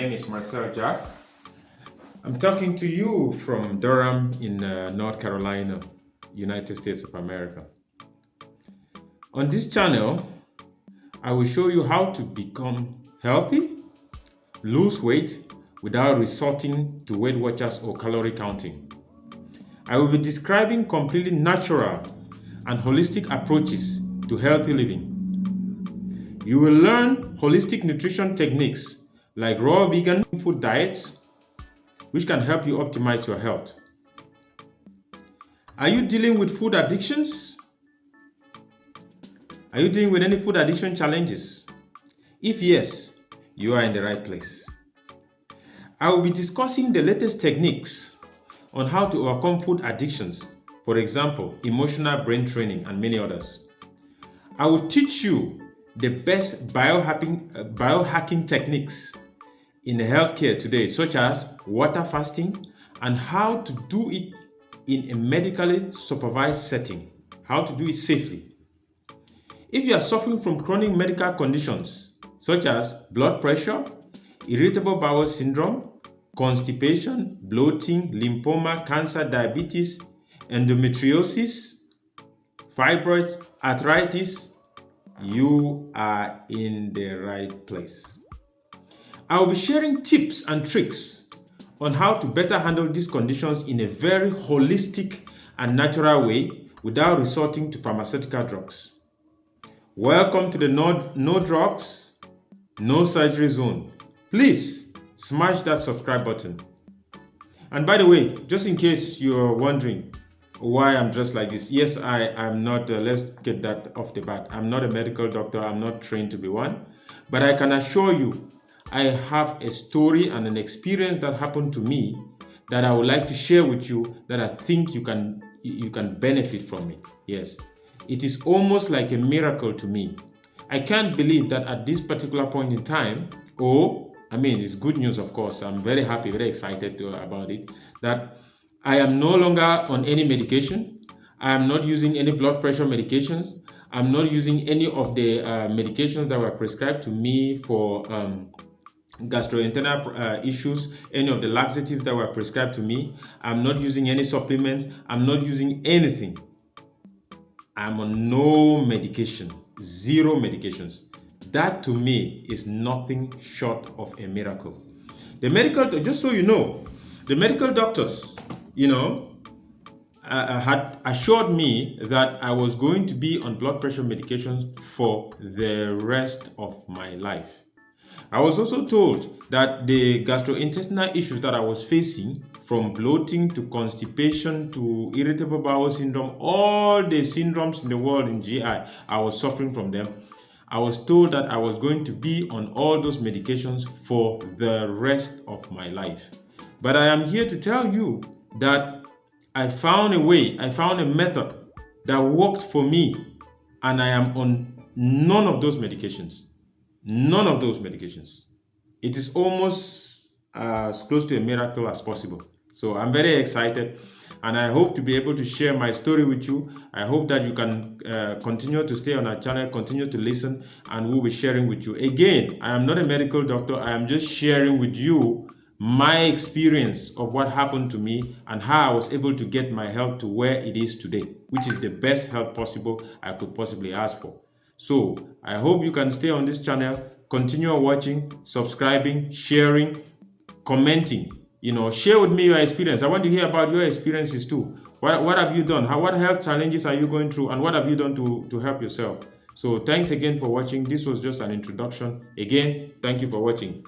name is Marcel Jaff. I'm talking to you from Durham in North Carolina, United States of America. On this channel, I will show you how to become healthy, lose weight without resorting to Weight Watchers or calorie counting. I will be describing completely natural and holistic approaches to healthy living. You will learn holistic nutrition techniques like raw vegan food diets, which can help you optimize your health. Are you dealing with food addictions? Are you dealing with any food addiction challenges? If yes, you are in the right place. I will be discussing the latest techniques on how to overcome food addictions, for example, emotional brain training and many others. I will teach you the best biohacking techniques in healthcare today, such as water fasting and how to do it in a medically supervised setting, how to do it safely. If you are suffering from chronic medical conditions such as blood pressure, irritable bowel syndrome, constipation, bloating, lipoma, cancer, diabetes, endometriosis, fibroids, arthritis, you are in the right place. I will be sharing tips and tricks on how to better handle these conditions in a very holistic and natural way without resorting to pharmaceutical drugs. Welcome to the no drugs, no surgery zone. Please smash that subscribe button. And by the way, just in case you're wondering why I'm dressed like this, yes, I am not, let's get that off the bat. I'm not a medical doctor. I'm not trained to be one. But I can assure you, I have a story and an experience that happened to me that I would like to share with you that I think you can benefit from it. Yes, it is almost like a miracle to me. I can't believe that at this particular point in time, it's good news, of course. I'm very happy, very excited about it, that I am no longer on any medication. I am not using any blood pressure medications. I'm not using any of the medications that were prescribed to me for gastrointestinal issues, any of the laxatives that were prescribed to me. I'm not using any supplements. I'm not using anything. I'm on no medication, zero medications. That to me is nothing short of a miracle. Just so you know, the medical doctors, had assured me that I was going to be on blood pressure medications for the rest of my life. I was also told that the gastrointestinal issues that I was facing, from bloating to constipation to irritable bowel syndrome, all the syndromes in the world in GI, I was suffering from them. I was told that I was going to be on all those medications for the rest of my life. But I am here to tell you that I found a way, I found a method that worked for me, and I am on none of those medications. None of those medications. It is almost as close to a miracle as possible. So I'm very excited, and I hope to be able to share my story with you. I hope that you can continue to stay on our channel, continue to listen, and we'll be sharing with you. Again, I am not a medical doctor. I am just sharing with you my experience of what happened to me and how I was able to get my health to where it is today, which is the best health possible I could possibly ask for. So I hope you can stay on this channel, continue watching, subscribing, sharing, commenting. Share with me your experience. I want to hear about your experiences too. What have you done? What health challenges are you going through, and what have you done to help yourself? So thanks again for watching. This was just an introduction. Again, thank you for watching.